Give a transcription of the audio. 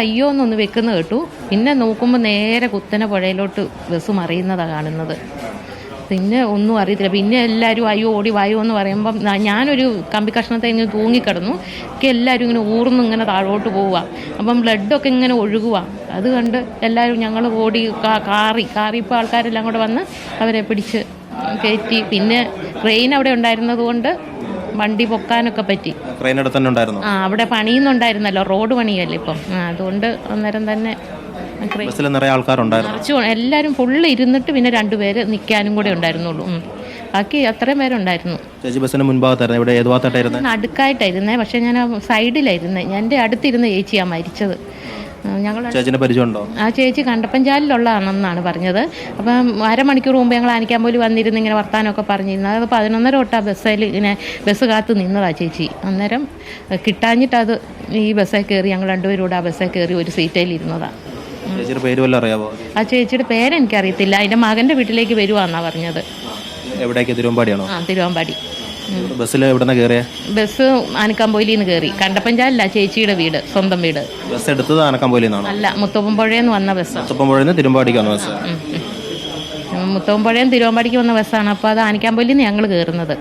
അയ്യോ എന്നൊന്ന് വെക്കുന്ന കേട്ടു. പിന്നെ നോക്കുമ്പോൾ നേരെ കുത്തനെ പുഴയിലോട്ട് ബസ് മറിയുന്നതാണ് കാണുന്നത്. പിന്നെ ഒന്നും അറിയത്തില്ല. പിന്നെ എല്ലാവരും അയ്യോ ഓടി വായോ എന്ന് പറയുമ്പം ഞാനൊരു കമ്പി കഷ്ണത്തെ ഇങ്ങനെ തൂങ്ങിക്കിടന്നു. ഒക്കെ എല്ലാവരും ഇങ്ങനെ ഊർന്ന് ഇങ്ങനെ താഴോട്ട് പോവുക. അപ്പം ബ്ലഡൊക്കെ ഇങ്ങനെ ഒഴുകുക. അത് കണ്ട് എല്ലാവരും ഞങ്ങൾ ഓടി കാറിപ്പോൾ ആൾക്കാരെല്ലാം കൂടെ വന്ന് അവരെ പിടിച്ച് കയറ്റി. പിന്നെ ട്രെയിൻ അവിടെ ഉണ്ടായിരുന്നത് കൊണ്ട് വണ്ടി പൊക്കാനൊക്കെ പറ്റി. അവിടെ പണിയുന്നുണ്ടായിരുന്നല്ലോ, റോഡ് പണിയല്ലേ ഇപ്പം. അതുകൊണ്ട് അന്നേരം തന്നെ നിറയെ ആൾക്കാരുണ്ടായിരുന്നു. എല്ലാവരും ഫുള്ള് ഇരുന്നിട്ട് പിന്നെ 2 പേര് നിൽക്കാനും കൂടെ ഉണ്ടായിരുന്നുള്ളൂ. ബാക്കി അത്രയും പേരുണ്ടായിരുന്നു. ബസ്സിന് മുൻഭാഗത്തായിരുന്നു, നടുക്കായിട്ടായിരുന്നേ. പക്ഷെ ഞാൻ സൈഡിലായിരുന്നേ. എൻ്റെ അടുത്തിരുന്ന ചേച്ചിയാണ് മരിച്ചത്. ചേച്ചിനെ പരിചയമുണ്ടോ? ആ ചേച്ചി കണ്ടപ്പഞ്ചാലിലുള്ളതാണെന്നാണ് പറഞ്ഞത്. അപ്പം അരമണിക്കൂർ മുമ്പ് ഞങ്ങൾ ആനിക്കാമ്പോലി വന്നിരുന്ന് ഇങ്ങനെ വർത്താനമൊക്കെ പറഞ്ഞിരുന്നത്. അത് 11:30 തൊട്ടാ ബസ്സിൽ ഇങ്ങനെ ബസ് കാത്ത് നിന്നതാ ചേച്ചി. അന്നേരം കിട്ടാഞ്ഞിട്ട് അത് ഈ ബസ്സിൽ കയറി ഞങ്ങൾ 2 പേരും കൂടെ ആ ബസ്സിൽ കയറി ഒരു സീറ്റയിൽ ഇരുന്നതാണ്. ആ ചേച്ചിയുടെ പേരെനിക്കറിയത്തില്ല. അതിൻ്റെ മകൻ്റെ വീട്ടിലേക്ക് വരുവാന്നാണ് പറഞ്ഞത്. തിരുവമ്പാടിയാണോ? തിരുവമ്പാടി. ബസ് ആനക്കാമ്പോലിയിൽ നിന്ന് കയറി. കണ്ടപ്പഞ്ചാലല്ല ചേച്ചിയുടെ വീട്, സ്വന്തം വീട്. ബസ് എടുത്തത് ആനക്കാമ്പോലിന്നാണോ? അല്ല, മുത്തപ്പുഴയെന്ന് വന്ന ബസ്. തിരുവമ്പാടിക്ക് വന്ന ബസ്. മുത്തപ്പുഴയും തിരുവമ്പാടിക്ക് വന്ന ബസ്സാണ്. അപ്പോൾ അത് ആനക്കാമ്പോലിൽ നിന്ന് ഞങ്ങൾ കയറുന്നത്.